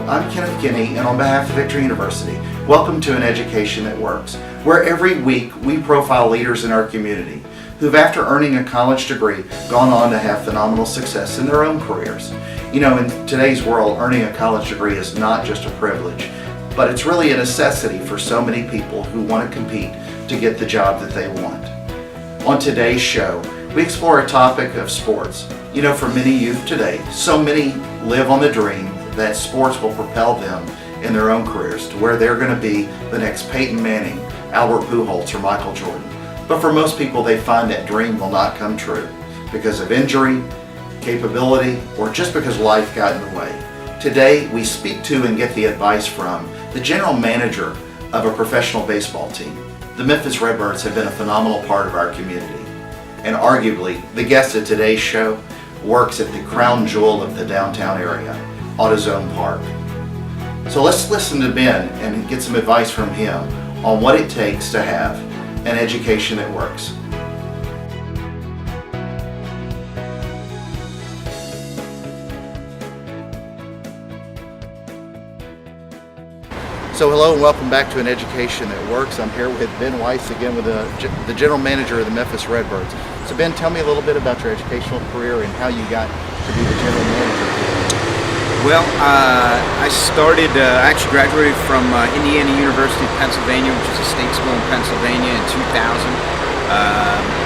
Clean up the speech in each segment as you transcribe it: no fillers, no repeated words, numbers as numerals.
I'm Kenneth Kinney, and on behalf of Victory University, welcome to An Education That Works, where every week we profile leaders in our community who've, after earning a college degree, gone on to have phenomenal success in their own careers. You know, in today's world, earning a college degree is not just a privilege, but it's really a necessity for so many people who want to compete to get the job that they want. On today's show, we explore a topic of sports. You know, for many youth today, so many live on the dream that sports will propel them in their own careers to where they're going to be the next Peyton Manning, Albert Pujols, or Michael Jordan. But for most people, they find that dream will not come true because of injury, capability, or just because life got in the way. Today, we speak to and get the advice from the general manager of a professional baseball team. The Memphis Redbirds have been a phenomenal part of our community. And arguably, the guest of today's show works at the crown jewel of the downtown area, AutoZone Park. So let's listen to Ben and get some advice from him on what it takes to have an education that works. So hello and welcome back to An Education That Works. I'm here with Ben Weiss again with the general manager of the Memphis Redbirds. So Ben, tell me a little bit about your educational career and how you got to be the general manager. Well, I actually graduated from Indiana University of Pennsylvania, which is a state school in Pennsylvania, in 2000.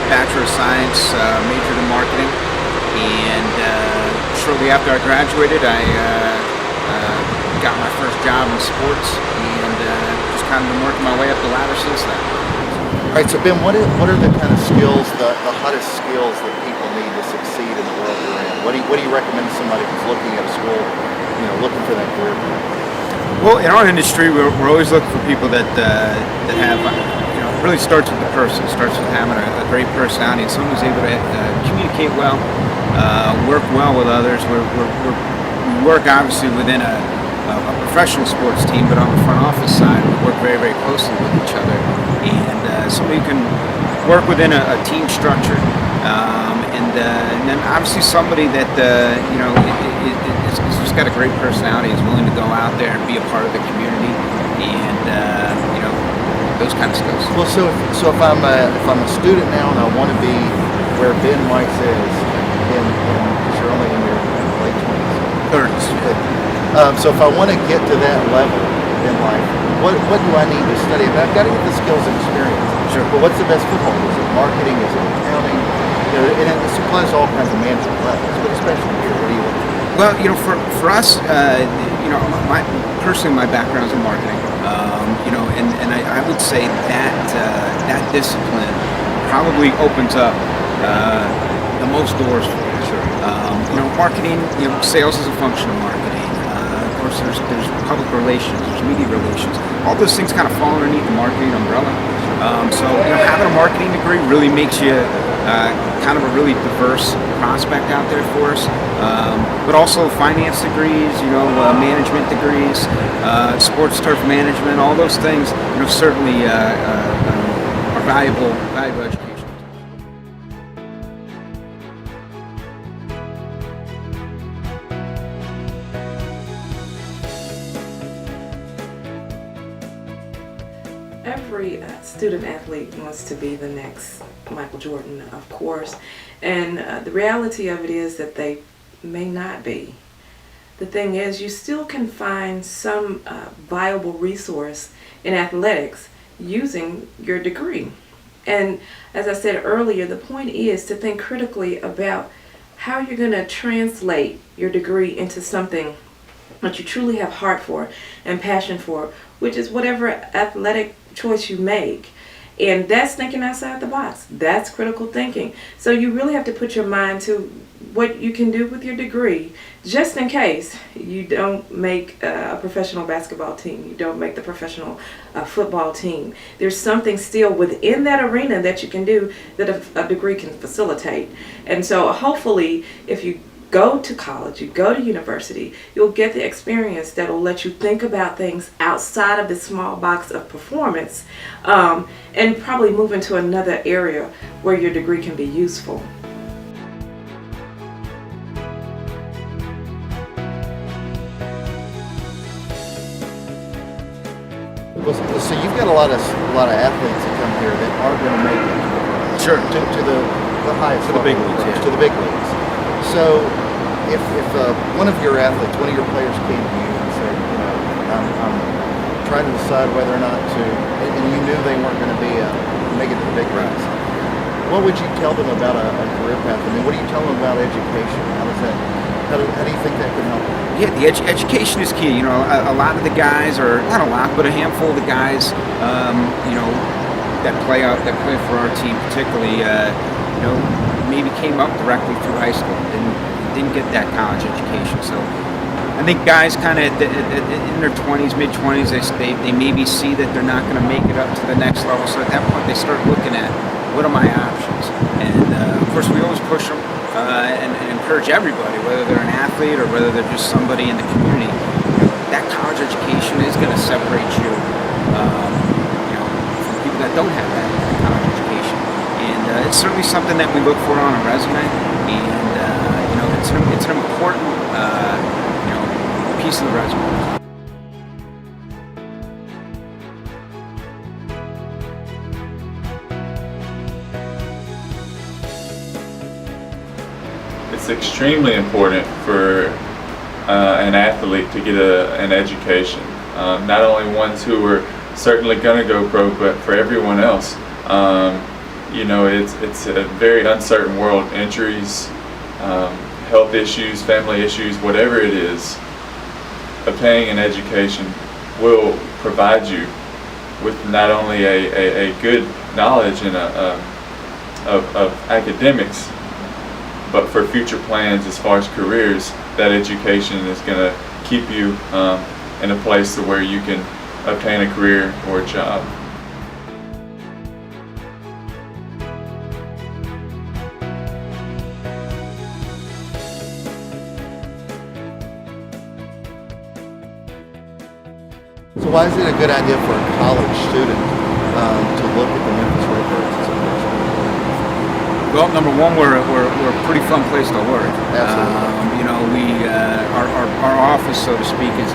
Bachelor of Science, majored in marketing, and shortly after I graduated, I got my first job in sports, and just kind of been working my way up the ladder since then. All right, so Ben, what are the kind of skills, the hottest skills that people need to succeed in the world we're in? What do you recommend to somebody who's looking at a school, you know, looking for that career path? Well, in our industry, we're always looking for people that have, you know, it really starts with the person. It starts with having a great personality and someone who's able to communicate well, work well with others. We work obviously within a professional sports team, but on the front office side, we work very, very closely with each other. And somebody who can work within a team structure, and then obviously somebody that you know is just got a great personality, is willing to go out there and be a part of the community, and you know, those kind of skills. Well, so if I'm a student now and I want to be where Ben Weiss is, because you're only in your late 20s, 30s. So if I want to get to that level in life, what do I need to study? I mean, I've got to get the skills and experience. Sure. But what's the best football? Is it marketing? Is it accounting? You know, and it applies to all kinds of management levels, but especially here. What do you think? Well, you know, for us, you know, personally, my background is in marketing. You know, and I would say that discipline probably opens up the most doors for you. Sure. You know, marketing, you know, sales is a function of marketing. Of course, there's public relations, there's media relations. All those things kind of fall underneath the marketing umbrella. So, you know, having a marketing degree really makes you kind of a really diverse prospect out there for us. But also finance degrees, you know, management degrees, sports turf management, all those things, you know, certainly are valuable education. Every student athlete wants to be the next Michael Jordan, of course, and the reality of it is that they may not be. The thing is, you still can find some viable resource in athletics using your degree. And as I said earlier, the point is to think critically about how you're going to translate your degree into something that you truly have heart for and passion for, which is whatever athletic choice you make. And that's thinking outside the box. That's critical thinking. So you really have to put your mind to what you can do with your degree, just in case you don't make a professional basketball team, you don't make the professional football team. There's something still within that arena that you can do that a degree can facilitate. And so hopefully, if you go to college, you go to university, you'll get the experience that'll let you think about things outside of the small box of performance, and probably move into another area where your degree can be useful. Well, so you've got a lot of athletes that come here that are going to make it. Sure. To the highest To the big level, leagues, yeah. to the big leagues. So if one of your athletes, one of your players came to you and said, you know, I'm trying to decide whether or not to, and you knew they weren't going to make it to the big leagues, what would you tell them about a career path? I mean, what do you tell them about education? How do you think that can help them? Yeah, the education is key. You know, a lot of the guys, or not a lot, but a handful of the guys, you know, that play for our team, particularly, you know, maybe came up directly through high school, didn't get that college education. So I think guys kind of in their 20s, mid-20s, they maybe see that they're not going to make it up to the next level. So at that point, they start looking at what are my options, and of course, we always push them. And encourage everybody, whether they're an athlete or whether they're just somebody in the community, you know, that college education is going to separate you, you know, from people that don't have that college education. And it's certainly something that we look for on a resume, and you know, it's an important you know, piece of the resume. It's extremely important for an athlete to get an education. Not only ones who are certainly going to go pro, but for everyone else. You know, it's a very uncertain world. Injuries, health issues, family issues, whatever it is, obtaining an education will provide you with not only a good knowledge and of academics, but for future plans as far as careers, that education is going to keep you in a place to where you can obtain a career or a job. So why is it a good idea for a college student to look at the Memphis Redbirds as a coach? Well, number one, we're a pretty fun place to work. Absolutely. You know, our office, so to speak, is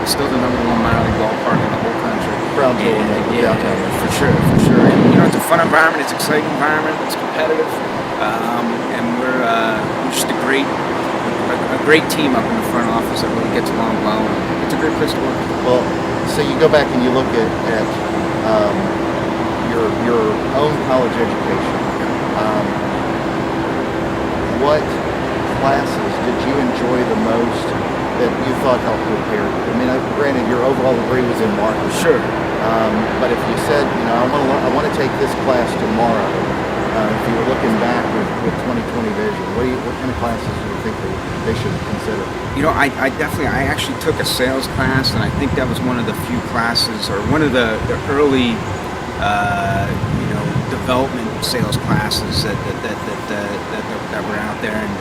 still the number one minor league ballpark in the whole country. Brownsville in the downtown. For sure. And you know, it's a fun environment. It's an exciting environment. It's competitive, and we're just a great team up in the front office that really gets along well. It's a great place to work. Well, so you go back and you look at your own college education. What classes did you enjoy the most that you thought helped prepare you? I mean, granted, your overall degree was in marketing. Sure. But if you said, you know, I want to take this class tomorrow, if you were looking back with 2020 vision, what kind of classes do you think they should consider? You know, I actually took a sales class, and I think that was one of the few classes, or one of the early you know, development sales classes that were out there, and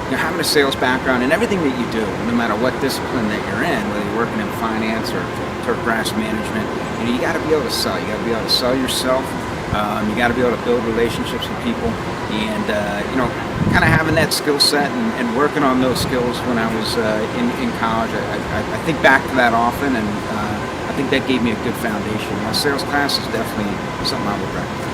you know, having a sales background in everything that you do, no matter what discipline that you're in, whether you're working in finance or turf grass management, you know, you got to be able to sell. You got to be able to sell yourself. You got to be able to build relationships with people, and you know, kind of having that skill set and working on those skills when I was in college. I think back to that often, and I think that gave me a good foundation. My sales class is definitely something I would recommend.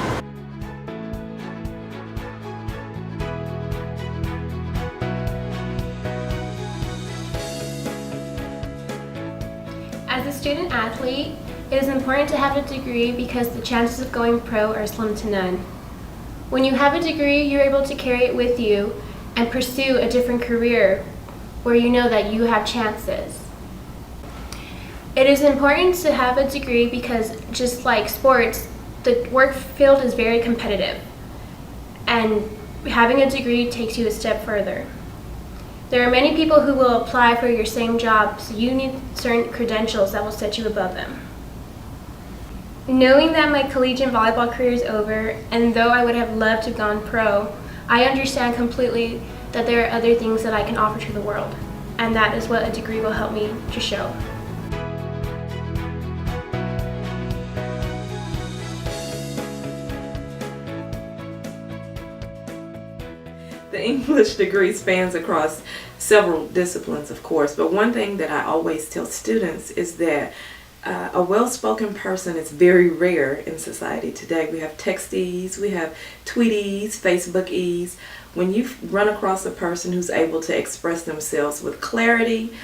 As a student athlete, it is important to have a degree because the chances of going pro are slim to none. When you have a degree, you're able to carry it with you and pursue a different career where you know that you have chances. It is important to have a degree because, just like sports, the work field is very competitive, and having a degree takes you a step further. There are many people who will apply for your same job, so you need certain credentials that will set you above them. Knowing that my collegiate volleyball career is over, and though I would have loved to have gone pro, I understand completely that there are other things that I can offer to the world, and that is what a degree will help me to show. The English degree spans across several disciplines, of course, but one thing that I always tell students is that A well-spoken person is very rare in society today. We have texties, we have tweeties, Facebookese. When you run across a person who's able to express themselves with clarity,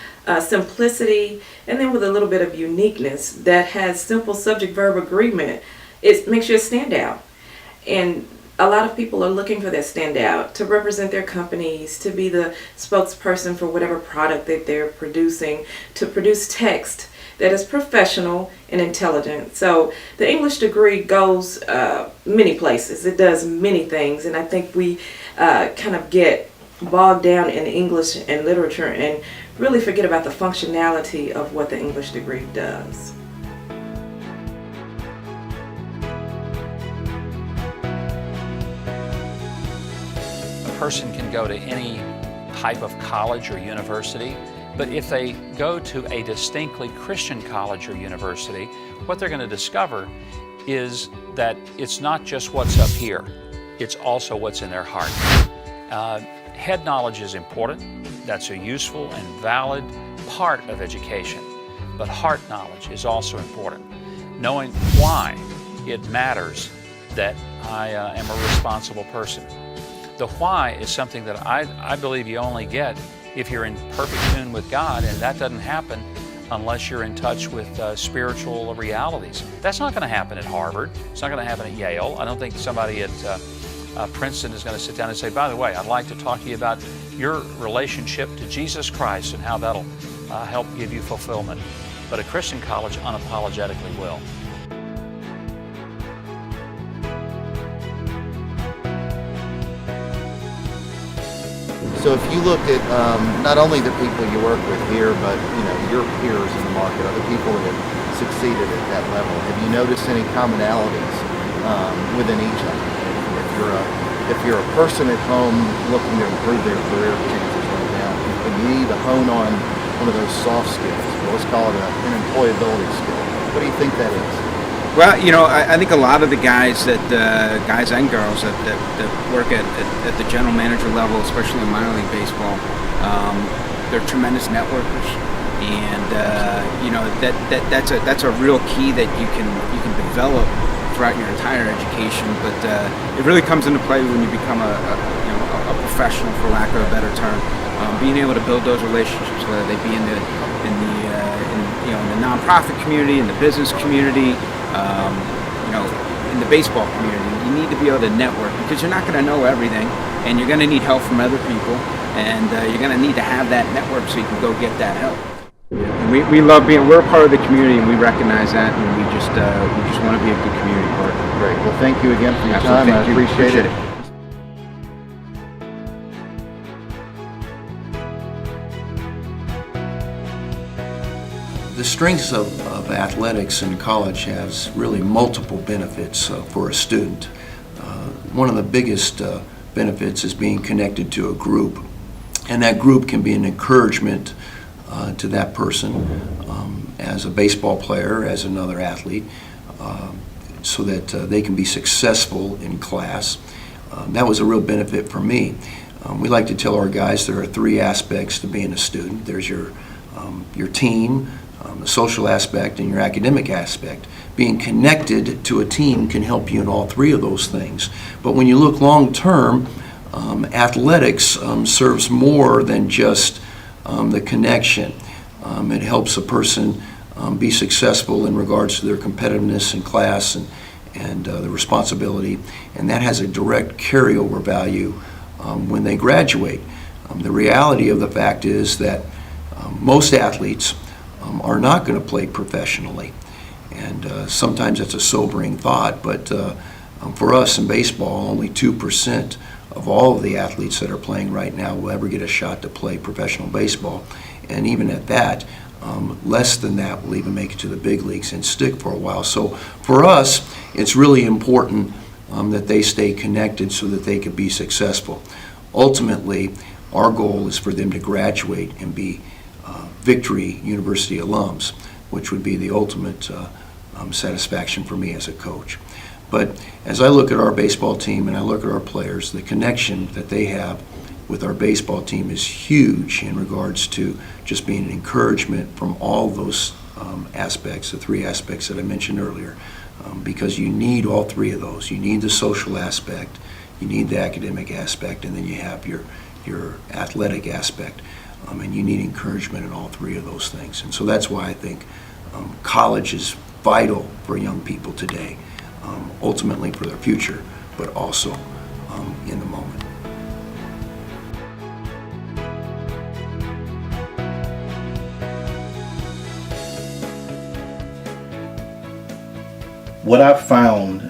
simplicity, and then with a little bit of uniqueness that has simple subject-verb agreement, it makes you a standout. And a lot of people are looking for that standout to represent their companies, to be the spokesperson for whatever product that they're producing, to produce text that is professional and intelligent. So the English degree goes many places. It does many things, and I think we kind of get bogged down in English and literature and really forget about the functionality of what the English degree does. A person can go to any type of college or university, but if they go to a distinctly Christian college or university, what they're going to discover is that it's not just what's up here, it's also what's in their heart. Head knowledge is important. That's a useful and valid part of education. But heart knowledge is also important. Knowing why it matters that I am a responsible person. The why is something that I believe you only get if you're in perfect tune with God, and that doesn't happen unless you're in touch with spiritual realities. That's not going to happen at Harvard. It's not going to happen at Yale. I don't think somebody at Princeton is going to sit down and say, by the way, I'd like to talk to you about your relationship to Jesus Christ and how that'll help give you fulfillment. But a Christian college unapologetically will. So if you looked at not only the people you work with here, but your peers in the market, other people that have succeeded at that level, have you noticed any commonalities within each of them? If you're a person at home looking to improve their career chances right now, and you need to hone on one of those soft skills, let's call it an employability skill, what do you think that is? Well, I think a lot of the guys guys and girls that work at the general manager level, especially in minor league baseball, they're tremendous networkers, and that's a real key that you can develop throughout your entire education. But it really comes into play when you become a professional, for lack of a better term. Being able to build those relationships, whether they be in the nonprofit community, in the business community. In the baseball community, you need to be able to network, because you're not going to know everything, and you're going to need help from other people, and you're going to need to have that network so you can go get that help. And we love we're a part of the community, and we recognize that, and we just want to be a good community partner. Great. Well, thank you again for your Absolutely. time. Thank you. I appreciate it. The strengths of athletics in college has really multiple benefits for a student. One of the biggest benefits is being connected to a group, and that group can be an encouragement to that person as a baseball player, as another athlete, so that they can be successful in class. That was a real benefit for me. We like to tell our guys there are three aspects to being a student. There's your team, the social aspect, and your academic aspect. Being connected to a team can help you in all three of those things. But when you look long term, athletics serves more than just the connection. It helps a person be successful in regards to their competitiveness in class and the responsibility, and that has a direct carryover value when they graduate. The reality of the fact is that most athletes are not going to play professionally, and sometimes that's a sobering thought, but for us in baseball, only 2% of all of the athletes that are playing right now will ever get a shot to play professional baseball, and even at that, less than that will even make it to the big leagues and stick for a while. So for us, it's really important that they stay connected so that they can be successful. Ultimately, our goal is for them to graduate and be Victory University alums, which would be the ultimate satisfaction for me as a coach. But as I look at our baseball team and I look at our players, the connection that they have with our baseball team is huge in regards to just being an encouragement from all those aspects, the three aspects that I mentioned earlier, because you need all three of those. You need the social aspect, you need the academic aspect, and then you have your athletic aspect, and you need encouragement in all three of those things. And so that's why I think college is vital for young people today, ultimately for their future, but also in the moment. What I've found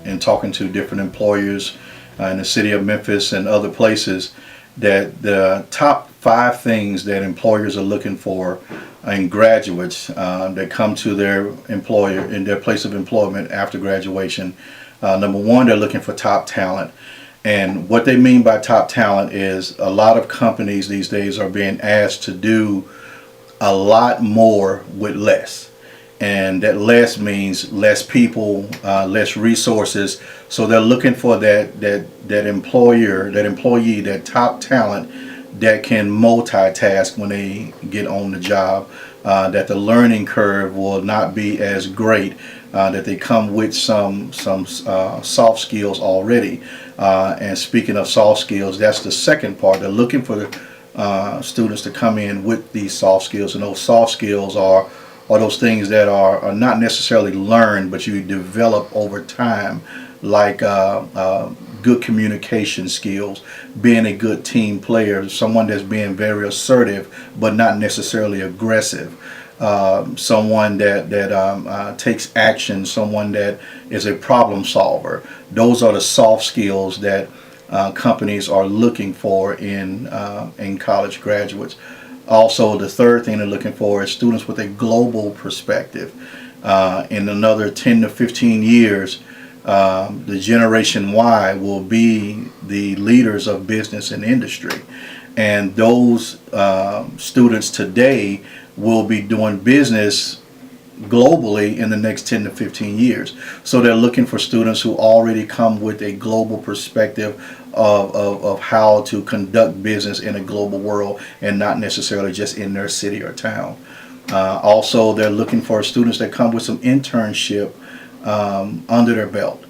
in talking to different employers in the city of Memphis and other places, that the top 5 things that employers are looking for in graduates that come to their employer in their place of employment after graduation. Number 1, they're looking for top talent. And what they mean by top talent is a lot of companies these days are being asked to do a lot more with less. And that less means less people, less resources. So they're looking for that employee, that top talent that can multitask when they get on the job. That the learning curve will not be as great. That they come with some soft skills already. And speaking of soft skills, that's the second part. They're looking for students to come in with these soft skills, and those soft skills are those things that are not necessarily learned, but you develop over time, like good communication skills, being a good team player, someone that's being very assertive but not necessarily aggressive, someone that takes action, someone that is a problem solver. Those are the soft skills that companies are looking for in college graduates. Also, the third thing they're looking for is students with a global perspective. In another 10 to 15 years, the Generation Y will be the leaders of business and industry. And those students today will be doing business globally in the next 10 to 15 years. So they're looking for students who already come with a global perspective of how to conduct business in a global world and not necessarily just in their city or town. Also, they're looking for students that come with some internship under their belt.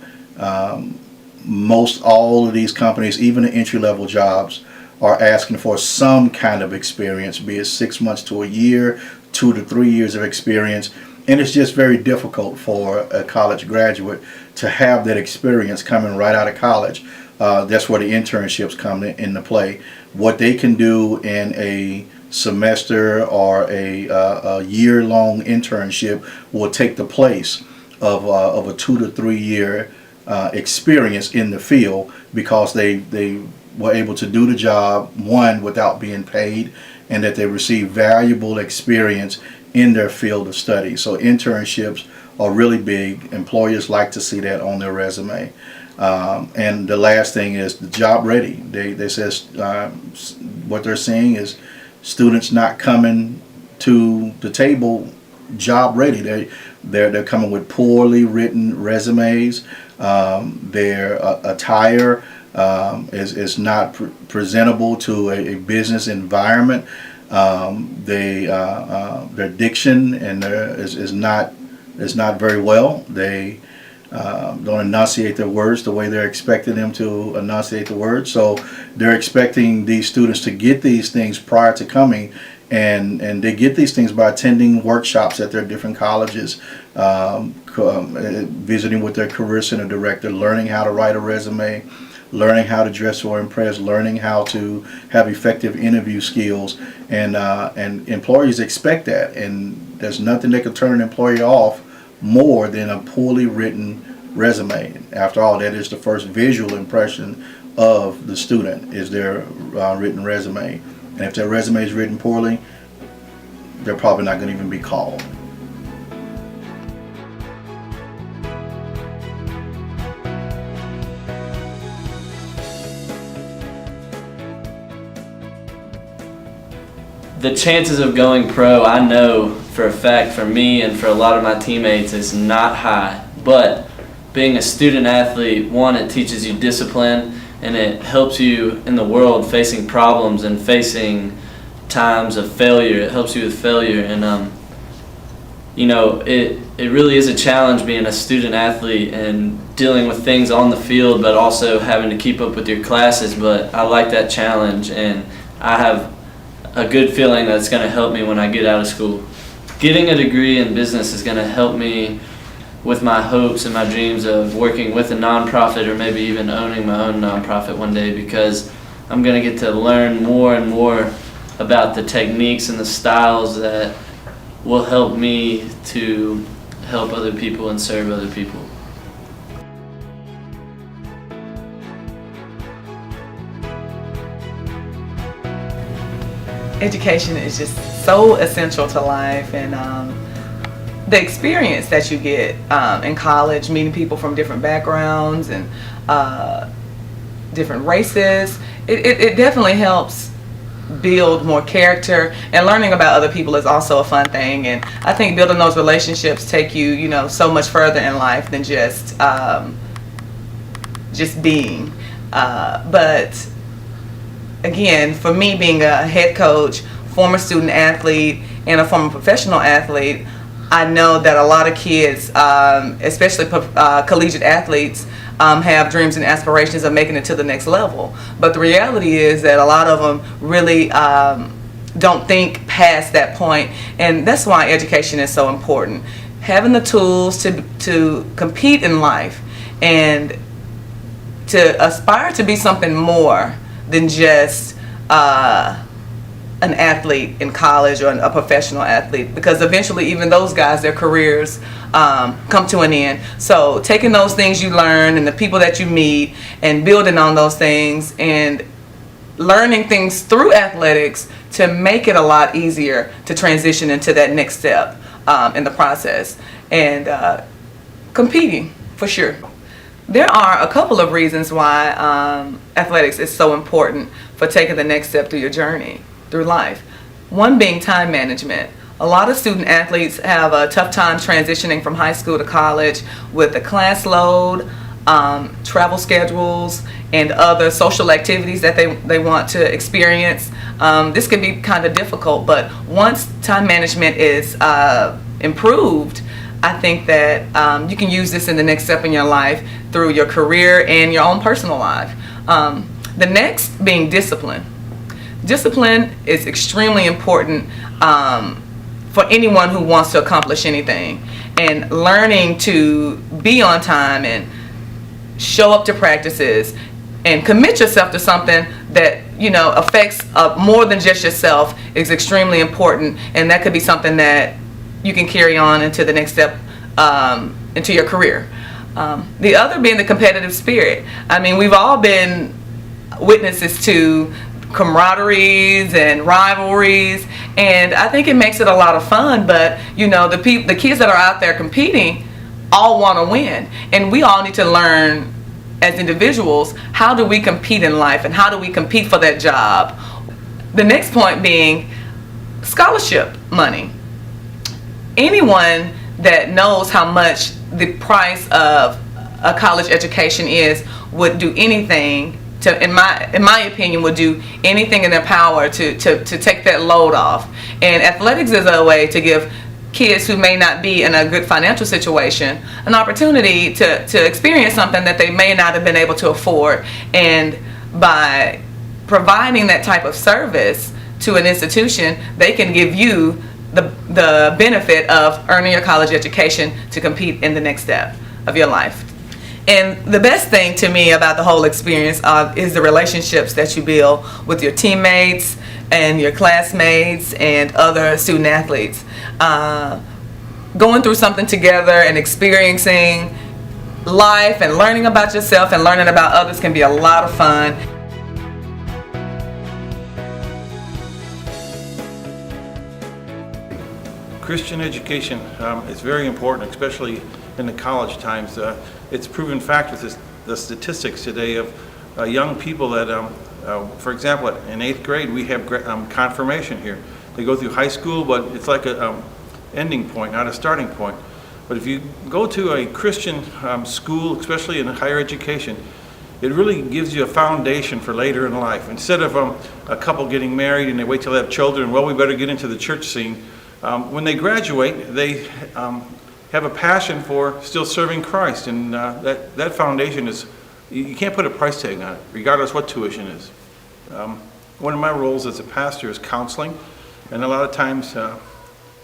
Most all of these companies, even the entry-level jobs, are asking for some kind of experience, be it 6 months to a year, 2 to 3 years of experience. And it's just very difficult for a college graduate to have that experience coming right out of college. That's where the internships come into play. What they can do in a semester or a year-long internship will take the place of a 2 to 3 year experience in the field, because they were able to do the job, one, without being paid, and that they receive valuable experience in their field of study. So internships are really big. Employers like to see that on their resume. And the last thing is the job ready. They says what they're seeing is students not coming to the table job ready. They're coming with poorly written resumes. Their attire is not presentable to a business environment. Their diction and is not very well. They don't enunciate their words the way they're expecting them to enunciate the words. So they're expecting these students to get these things prior to coming, and they get these things by attending workshops at their different colleges, visiting with their career center director, learning how to write a resume, learning how to dress or impress, learning how to have effective interview skills, and employees expect that, and there's nothing that could turn an employee off more than a poorly written resume. After all, that is the first visual impression of the student, is their written resume. And if their resume is written poorly, they're probably not going to even be called. The chances of going pro, I know for a fact, for me and for a lot of my teammates, is not high. But being a student athlete, one, it teaches you discipline, and it helps you in the world facing problems and facing times of failure. It helps you with failure, and it really is a challenge being a student athlete and dealing with things on the field, but also having to keep up with your classes. But I like that challenge, and I have a good feeling that's going to help me when I get out of school. Getting a degree in business is going to help me with my hopes and my dreams of working with a nonprofit, or maybe even owning my own nonprofit one day, because I'm going to get to learn more and more about the techniques and the styles that will help me to help other people and serve other people. Education is just so essential to life, and the experience that you get in college, meeting people from different backgrounds and different races, it definitely helps build more character, and learning about other people is also a fun thing. And I think building those relationships take you, so much further in life than just being. But again, for me, being a head coach, former student athlete, and a former professional athlete, I know that a lot of kids, especially collegiate athletes, have dreams and aspirations of making it to the next level. But the reality is that a lot of them really don't think past that point, and that's why education is so important. Having the tools to compete in life and to aspire to be something more than just an athlete in college or a professional athlete, because eventually even those guys, their careers come to an end. So taking those things you learn and the people that you meet and building on those things and learning things through athletics to make it a lot easier to transition into that next step in the process, and competing for sure. There are a couple of reasons why athletics is so important for taking the next step through your journey through life. One being time management. A lot of student athletes have a tough time transitioning from high school to college with the class load, travel schedules, and other social activities that they want to experience. This can be kind of difficult, but once time management is improved, I think that you can use this in the next step in your life through your career and your own personal life. The next being discipline. Discipline is extremely important for anyone who wants to accomplish anything, and learning to be on time and show up to practices and commit yourself to something that affects more than just yourself is extremely important, and that could be something that you can carry on into the next step into your career. The other being the competitive spirit. I mean, we've all been witnesses to camaraderies and rivalries, and I think it makes it a lot of fun. But the kids that are out there competing all want to win, and we all need to learn as individuals, how do we compete in life and how do we compete for that job. The next point being scholarship money. Anyone that knows how much the price of a college education is would do anything to, in my opinion, would do anything in their power to take that load off. And athletics is a way to give kids who may not be in a good financial situation an opportunity to experience something that they may not have been able to afford. And by providing that type of service to an institution, they can give you the benefit of earning your college education to compete in the next step of your life. And the best thing to me about the whole experience is the relationships that you build with your teammates and your classmates and other student athletes. Going through something together and experiencing life and learning about yourself and learning about others can be a lot of fun. Christian education is very important, especially in the college times. It's proven fact with the statistics today of young people that, for example, in 8th grade we have confirmation here. They go through high school, but it's like a ending point, not a starting point. But if you go to a Christian school, especially in higher education, it really gives you a foundation for later in life. Instead of a couple getting married and they wait till they have children, well, we better get into the church scene. When they graduate, they have a passion for still serving Christ, and that foundation is, you can't put a price tag on it, regardless what tuition is. One of my roles as a pastor is counseling, and a lot of times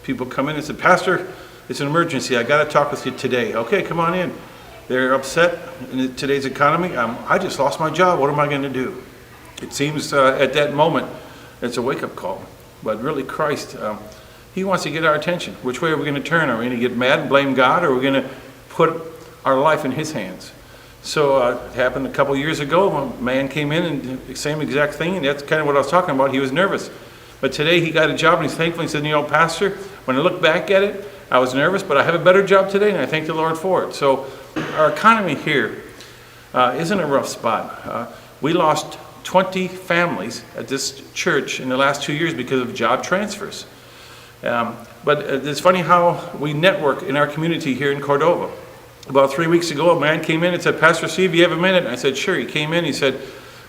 people come in and say, "Pastor, it's an emergency, I got to talk with you today." "Okay, come on in." They're upset in today's economy. "I just lost my job, what am I going to do?" It seems at that moment it's a wake-up call, but really Christ, He wants to get our attention. Which way are we going to turn? Are we going to get mad and blame God, or are we going to put our life in His hands? So it happened a couple years ago. A man came in and did the same exact thing, and that's kind of what I was talking about. He was nervous. But today he got a job, and he's thankful. He said, "Pastor, when I look back at it, I was nervous, but I have a better job today, and I thank the Lord for it." So our economy here is in a rough spot. We lost 20 families at this church in the last 2 years because of job transfers. But it's funny how we network in our community here in Cordova. About 3 weeks ago, a man came in and said, "Pastor Steve, you have a minute?" I said, "Sure." He came in, he said,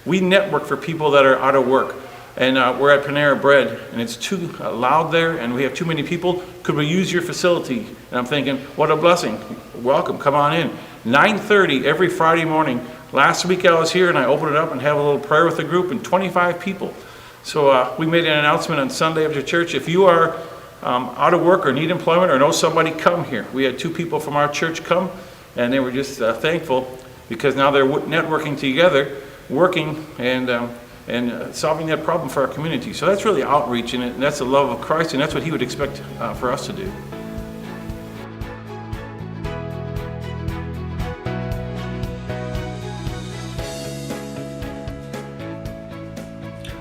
"We network for people that are out of work. And we're at Panera Bread, and it's too loud there, and we have too many people. Could we use your facility?" And I'm thinking, what a blessing. Welcome, come on in. 9:30 every Friday morning. Last week I was here, and I opened it up and have a little prayer with the group, and 25 people. So we made an announcement on Sunday after church. If you are out of work or need employment or know somebody, come here. We had 2 people from our church come, and they were just thankful because now they're networking together, working, and solving that problem for our community. So that's really outreach in it, and that's the love of Christ, and that's what He would expect for us to do.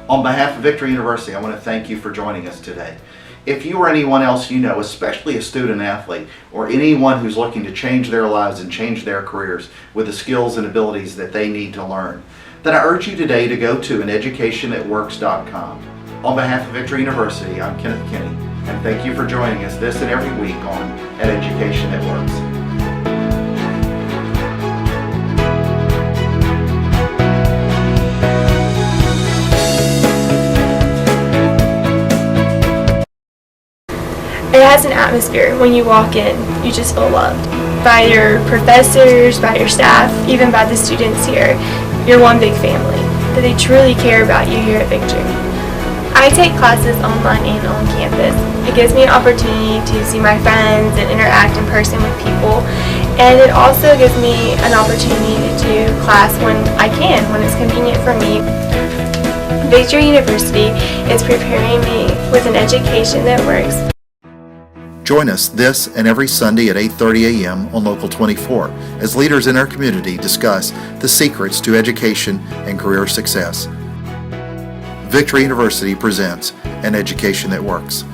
On behalf of Victory University, I want to thank you for joining us today. If you or anyone else you know, especially a student athlete, or anyone who's looking to change their lives and change their careers with the skills and abilities that they need to learn, then I urge you today to go to aneducationthatworks.com. On behalf of Victory University, I'm Kenneth Kinney, and thank you for joining us this and every week on An Education That Works. It has an atmosphere. When you walk in, you just feel loved by your professors, by your staff, even by the students here. You're one big family, that they truly care about you here at Victory. I take classes online and on campus. It gives me an opportunity to see my friends and interact in person with people, and it also gives me an opportunity to do class when I can, when it's convenient for me. Victory University is preparing me with an education that works. Join us this and every Sunday at 8:30 a.m. on Local 24 as leaders in our community discuss the secrets to education and career success. Victory University presents An Education That Works.